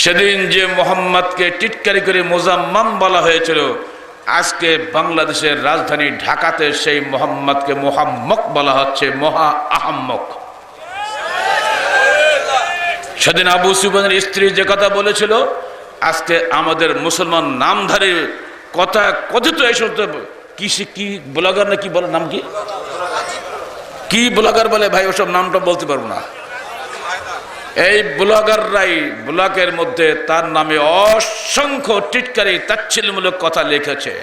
সেদিন যে মোহাম্মদকে টিটকারি করে মোজাম্মাম বলা হয়েছিল, আজকে বাংলাদেশের রাজধানী ঢাকাতে সেই মোহাম্মদকে মোহাম্মক বলা হচ্ছে, মহা আহাম্মক। সেদিন আবু সুফিয়ানের স্ত্রী যে কথা বলেছিল, আজকে আমাদের মুসলমান নামধারী কথা কথিত এই সমস্ত কি ব্লগার না কি বলে, নাম কি ব্লগার বলে ভাই, ওসব নামটা বলতে পারবো না। এই ব্লগাররাই ব্লগের মধ্যে তার নামে অসংখ্য টিটকারি তাচ্ছিল্যমূলক কথা লিখেছে।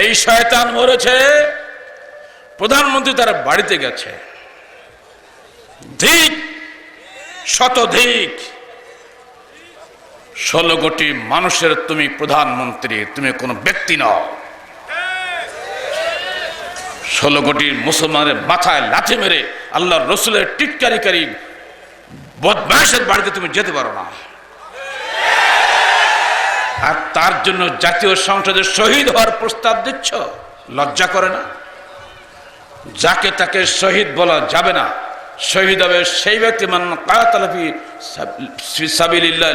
এই শয়তান মরেছে, প্রধানমন্ত্রী তার বাড়িতে গেছে। ধিক শতধিক, 16 কোটি মানুষের তুমি প্রধানমন্ত্রী, তুমি কোনো ব্যক্তি নও। 16 কোটি মুসলমানের মাথায় লাথি মেরে আল্লাহর রসুলের টিটকারিকারী বদমাশের বাড়িতে তুমি যেতে পারো না। আর তার জন্য জাতীয় সংসদে শহীদ হওয়ার প্রস্তাব দিচ্ছ, লজ্জা করে না? যাকে তাকে শহীদ বলা যাবে না। শহীদ হবে সেই ব্যক্তি মান কাতালা ফি সাবিলিল্লাহ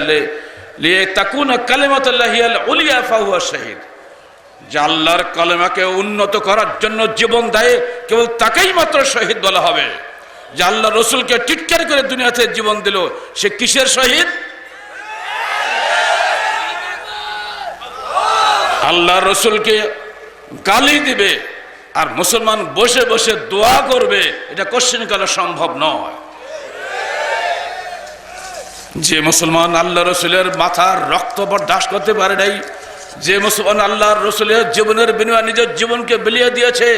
লিতাকুনা কালিমাতুল্লাহি আল উলিয়া ফাহুয়া শহীদ। যে আল্লাহর কালেমাকে উন্নত করার জন্য জীবন দেয়, কেবল তাকেই মাত্র শহীদ বলা হবে। যে আল্লাহ রসুলকে টিটকারি করে দুনিয়াতে জীবন দিল, সে কিসের শহীদ? আল্লাহ রসুলকে গালি দিবে আর মুসলমান বসে বসে দোয়া করবে, এটা কোশ্চেন করা সম্ভব নয়। যে মুসলমান আল্লাহ রসুলের মাথার রক্ত বরদাস্ত করতে পারে নাই, যে মুসলমান আল্লাহর রসুলের জীবনের বিনিময়ে নিজের জীবনকে বিলিয়ে দিয়েছে,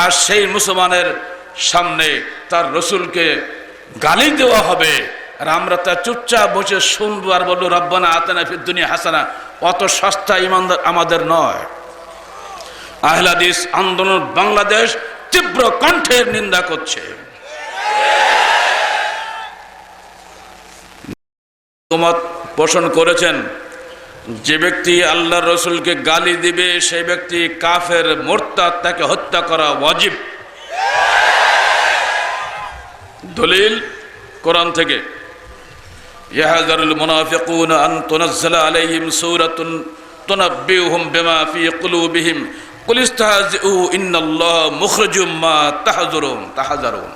আর সেই মুসলমানের সামনে তার রসুলকে গালি দেওয়া হবে, আর আমরা তা চুপচাপ বসে শুনবো আর বলবো রব্বানা আতিনা ফিদ দুনিয়া হাসানা। অত সস্তা ইমানদার আমাদের নয়। আহলে হাদিস আন্দোলন বাংলাদেশ তীব্র কণ্ঠের নিন্দা করছে। মত পোষণ করেছেন, যে ব্যক্তি আল্লাহর রসুলকে গালি দিবে সেই ব্যক্তি কাফের, মুরতাদ, তাকে হত্যা করা ওয়াজিব। দলিল কোরআন থেকে, ইয়াহযারুল মুনাফিকুনা আন তুনাজ্জালা আলাইহিম সূরাতুন তুনাব্বিউহুম বিমা ফি কুলুবিহিম কুল ইস্তাহজিউ ইন্নাল্লাহা মুখরিজুম মা তাহযারুন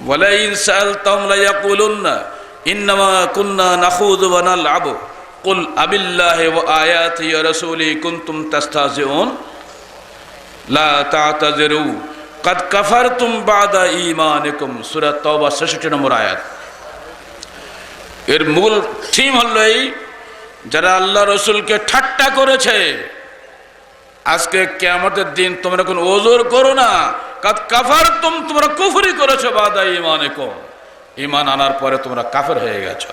ওয়ালা ইন সাআলতাহুম লা ইয়াকুলুন্না ইন্নামা কুন্না নাখুযু ওয়া নালআবু কুল আবিল্লাহি ওয়া আয়াতিহি ওয়া রাসূলিহি কুনতুম তাস্তাহজিউন লা তা'তাযিরু কাদ কাফারতুম বাদা ঈমানিকুম। সূরা তাওবা 66 নম্বর আয়াত। এর মূল থিম হলো এই, যারা আল্লাহ রসুলকে ঠাট্টা করেছে, আজকে কিয়ামতের দিন তোমরা কোন ওজর করো না। কাদ কাফারতুম, তোমরা কুফরি করেছো, বাদা ঈমানিকুম, ঈমান আনার পরে তোমরা কাফের হয়ে গেছো।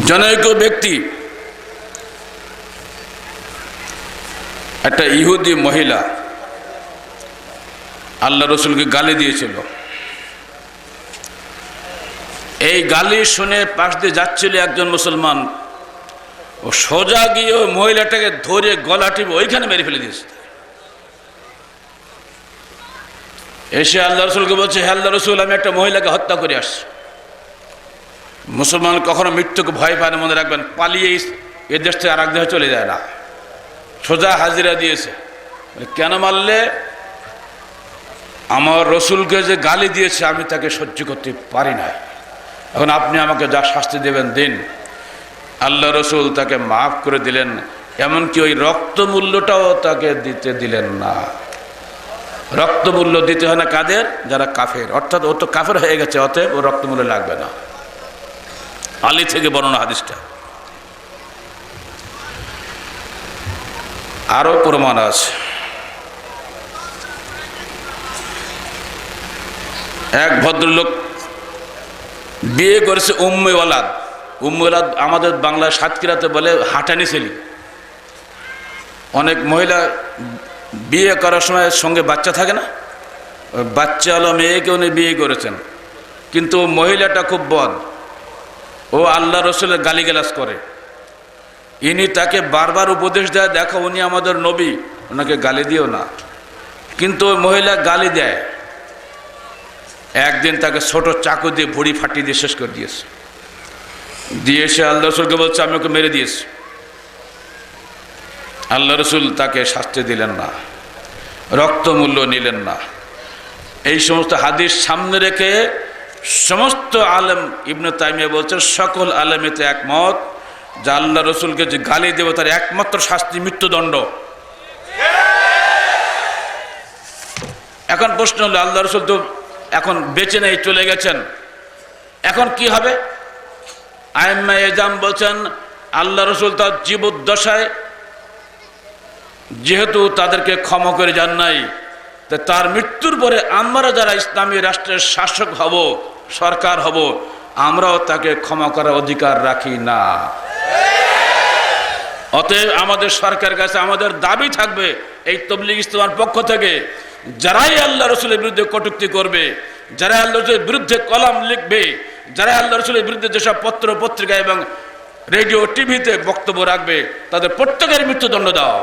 জনৈক ব্যক্তি, একটা ইহুদি মহিলা আল্লাহ রসুলকে গালি দিয়েছিল। এই গালি শুনে পাশ দিয়ে যাচ্ছিল একজন মুসলমান, ও সোজা গিয়ে ওই মহিলাটাকে ধরে গলা টিপে ওইখানে মেরে ফেলে দিয়েছে। এসে আল্লাহ রসুলকে বলছে, হে আল্লাহ রসুল, আমি একটা মহিলাকে হত্যা করে আসছি। মুসলমান কখনো মৃত্যুকে ভয় পায় না, মনে রাখবেন। পালিয়ে এ দেশ থেকে আর এক দেশে চলে যায় না, সোজা হাজিরা দিয়েছে। কেন মারলে? আমার রসুলকে যে গালি দিয়েছে আমি তাকে সহ্য করতে পারি না, এখন আপনি আমাকে যা শাস্তি দেবেন দিন। আল্লাহ রসুল তাকে মাফ করে দিলেন, এমনকি ওই রক্তমূল্যটাও তাকে দিতে দিলেন না। রক্তমূল্য দিতে হয় না কাদের? যারা কাফের, অর্থাৎ ও তো কাফের হয়ে গেছে, অতএব ও রক্তমূল্য লাগবে না। আলী থেকে বর্ণনা হাদিসটা। আরো প্রমাণ আছে। এক ভদ্রলোক বিয়ে করেছে উম্মে ওয়ালাদ। উম্মে ওয়ালাদ আমাদের বাংলায় সাতক্ষীরাতে বলে হাঁটানি ছেলে। অনেক মহিলা বিয়ে করার সময় সঙ্গে বাচ্চা থাকে না, ওই বাচ্চা হলো মেয়েকে উনি বিয়ে করেছেন, কিন্তু মহিলাটা খুব বদ, ও আল্লাহ রসুলের গালিগালাজ করে। ইনি তাকে বারবার উপদেশ দেয়, দেখো উনি আমাদের নবী, ওনাকে গালি দিও না। কিন্তু ওই মহিলা গালি দেয়, একদিন তাকে ছোট চাকু দিয়ে ভুঁড়ি ফাটিয়ে দিয়ে শেষ করে দিয়েছে। দিয়ে এসে আল্লাহ রসুলকে বলছে আমি ওকে মেরে দিয়েছি। আল্লাহ রসুল তাকে শাস্তি দিলেন না, রক্তমূল্য নিলেন না। এই সমস্ত হাদিস সামনে রেখে সমস্ত আলেম, ইবনে তাইমিয়া বলছেন সকল আলেমেতে একমত যে আল্লাহ রসুলকে যে গালি দেবে তার একমাত্র শাস্তি মৃত্যুদণ্ড। এখন প্রশ্ন হলো আল্লাহ রসুল তো এখন বেঁচে নেই, চলে গেছেন, এখন কি হবে? আইম্মা এজাম বলছেন আল্লাহ রসুল তার জীবদ্দশায় যেহেতু তাদেরকে ক্ষমা করে যান নাই, তার মৃত্যুর পরে আমরা যারা ইসলামী রাষ্ট্রের শাসক হব, সরকার হব, আমরাও তাকে ক্ষমা করার অধিকার রাখি না। অতএব আমাদের সরকারের কাছে আমাদের দাবি থাকবে এই তবলিগ ইজতেমার পক্ষ থেকে, যারাই আল্লাহ রসুলের বিরুদ্ধে কটূক্তি করবে, যারা আল্লাহ রসুলের বিরুদ্ধে কলাম লিখবে, যারা আল্লাহ রসুলের বিরুদ্ধে যেসব পত্র পত্রিকা এবং রেডিও টিভিতে বক্তব্য রাখবে, তাদের প্রত্যেকের মৃত্যুদণ্ড দাও।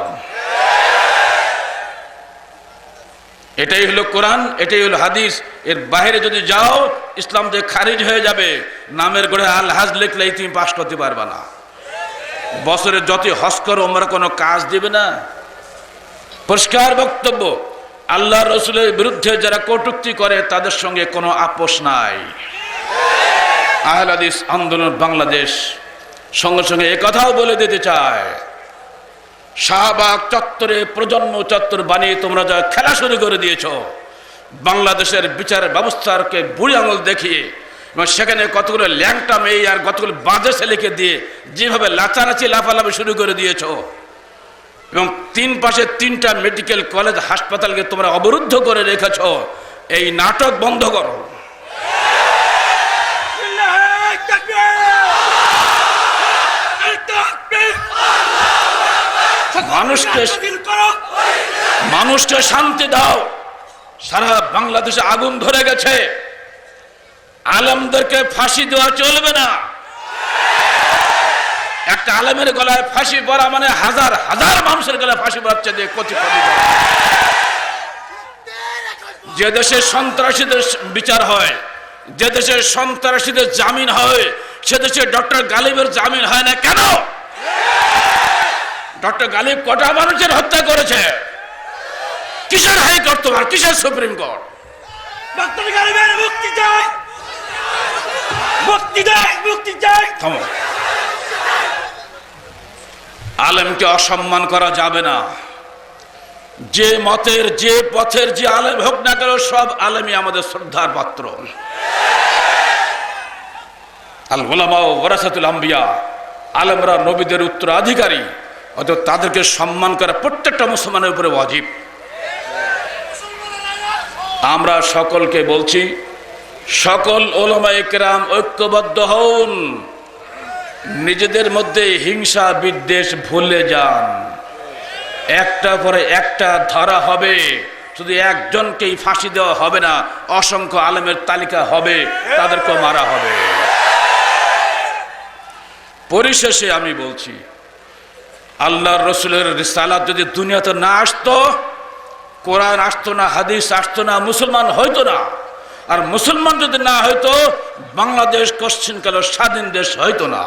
এটাই হলো কোরআন, এটাই হলো হাদিস। এর বাইরে যদি যাও ইসলাম থেকে খারিজ হয়ে যাবে। নামের গড়ে আল হাজ লিখলেই তুমি পাশ করতে পারবে না। বছরে যত হজ করো ওমরা কোনো কাজ দিবে না। পরিষ্কার বক্তব্য, আল্লাহ রসুলের বিরুদ্ধে যারা কটূক্তি করে তাদের সঙ্গে কোনো আপোষ নাই। আহলে হাদিস আন্দোলন বাংলাদেশ সঙ্গে সঙ্গে একথাও বলে দিতে চায়, শাহবাগ চত্বরে প্রজন্ম চত্বর বানিয়ে তোমরা যা খেলা শুরু করে দিয়েছ, বাংলাদেশের বিচার ব্যবস্থাকে বুড়ি আঙুল দেখিয়ে এবং সেখানে কতগুলো ল্যাংটা মেয়ে আর কতগুলো বাজে ছেলেকে দিয়ে যেভাবে লাচালাচি লাফালাফি শুরু করে দিয়েছ, এবং তিন পাশে তিনটা মেডিকেল কলেজ হাসপাতালকে তোমরা অবরুদ্ধ করে রেখেছ, এই নাটক বন্ধ করো। মানুষকে শান্তি দাও। সারা বাংলাদেশে আগুন ধরে গেছে, আলেমদেরকে ফাঁসি দেওয়া চলবে না। একটা আলেমের গলায় ফাঁসি পড়া মানে হাজার হাজার মানুষের গলায় ফাঁসি পড়াচ্ছে। যে দেশে সন্ত্রাসীদের বিচার হয়, যে দেশে সন্ত্রাসীদের জামিন হয়, সে দেশে ডক্টর গালিবের জামিন হয় না কেন? ডক্টর গালিব কটা মানুষের হত্যা করেছে? কিসের হাইকোর্ট তোমার, কিসের সুপ্রিম কোর্ট? ডক্টর গালিবের মুক্তি চাই, মুক্তি চাই, মুক্তি চাই। আলেমকে অসম্মান করা যাবে না। যে মতের, যে পথের যে আলেম হোক না কেন, সব আলেমই আমাদের শ্রদ্ধার পাত্র। আল উলামা ওয়ারাসাতুল আম্বিয়া, আলেমরা নবীদের উত্তরাধিকারী, অতএব তাদেরকে সম্মান করা প্রত্যেকটা মুসলমানের উপরে ওয়াজিব। আমরা সকলকে বলছি, সকল উলামায়ে কেরাম ঐক্যবদ্ধ হন, নিজেদের মধ্যে হিংসা বিদ্বেষ ভুলে যান। একটা পরে একটা ধরা হবে, শুধু একজনকেই ফাঁসি দেওয়া হবে না, অসংখ্য আলেমের তালিকা হবে, তাদেরকেও মারা হবে। পরিশেষে আমি বলছি, আল্লাহর রসুলের রিসালাত যদি দুনিয়াতে না আসতো, কোরআন আসতো না, হাদিস আসতো না, মুসলমান হইতো না। আর মুসলমান যদি না হইতো, বাংলাদেশ কোশ্চিনকালে স্বাধীন দেশ হইতো না।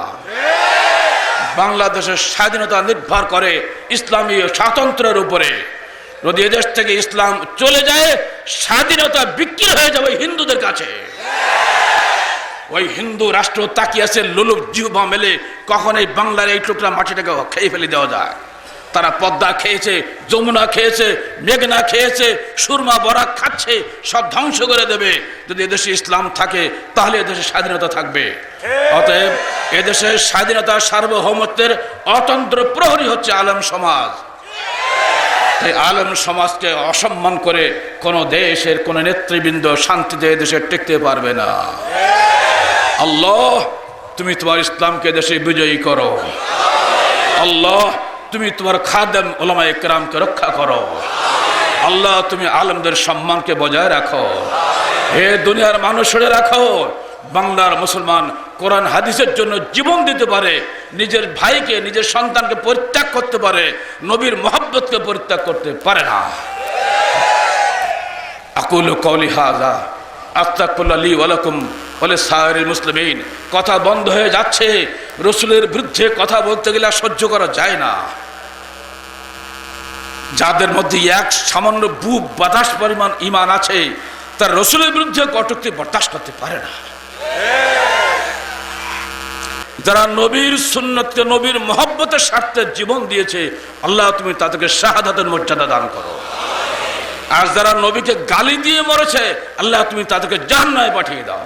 বাংলাদেশের স্বাধীনতা নির্ভর করে ইসলামী স্বাতন্ত্র্যের উপরে। যদি এদেশ থেকে ইসলাম চলে যায়, স্বাধীনতা বিক্রি হয়ে যাবে হিন্দুদের কাছে। ওই হিন্দু রাষ্ট্র তাকিয়ে আছে লোলুপ জিহ্বা মেলে, কখন এই বাংলার এই টুকরা মাটিটাকে খেয়ে ফেলে দেওয়া যায়। তারা পদ্মা খেয়েছে, যমুনা খেয়েছে, মেঘনা খেয়েছে, সুরমা বরাক খাচ্ছে, সব ধ্বংস করে দেবে। যদি এদেশে ইসলাম থাকে তাহলে এদেশে স্বাধীনতা থাকবে। অতএব এদেশের স্বাধীনতা সার্বভৌমত্বের অতন্ত্র প্রহরী হচ্ছে আলেম সমাজ। তাই আলেম সমাজকে অসম্মান করে কোনো দেশের কোনো নেতৃবৃন্দ শান্তিতে এদেশে টিকতে পারবে না। আল্লাহ, তুমি তোমার ইসলামকে দেশে বিজয়ী করো। আল্লাহ, তুমি তোমার খাদেম উলামায়ে কেরামকে রক্ষা করো। আল্লাহ, তুমি আলেমদের সম্মানকে বজায় রাখো। হে দুনিয়ার মানুষেরা রাখো, বাংলার মুসলমান কোরআন হাদিসের জন্য জীবন দিতে পারে, নিজের ভাইকে, নিজের সন্তানকে পরিত্যাগ করতে পারে, নবীর মহব্বতকে পরিত্যাগ করতে পারে না। আকুলু কওলি হাযা আস্তাগফিরুল্লাহ লি ওয়া লাকুম ওয়া লিসাইরিল মুসলিমিন। কথা বন্ধ হয়ে যাচ্ছে, রসুলের বিরুদ্ধে কথা বলতে গেলে আর সহ্য করা যায় না। যাদের মধ্যে এক সামান্য বুক বাতাস পরিমাণ ঈমান আছে, তার রসুলের বিরুদ্ধে কটূক্তি বরদাস্ত করতে পারে না। যারা নবীর সুন্নতকে, নবীর মহব্বতের স্বার্থে জীবন দিয়েছে, আল্লাহ তুমি তাদেরকে শাহাদাতের মর্যাদা দান করো। আর যারা নবীকে গালি দিয়ে মরেছে, আল্লাহ তুমি তাদেরকে জাহান্নামে পাঠিয়ে দাও।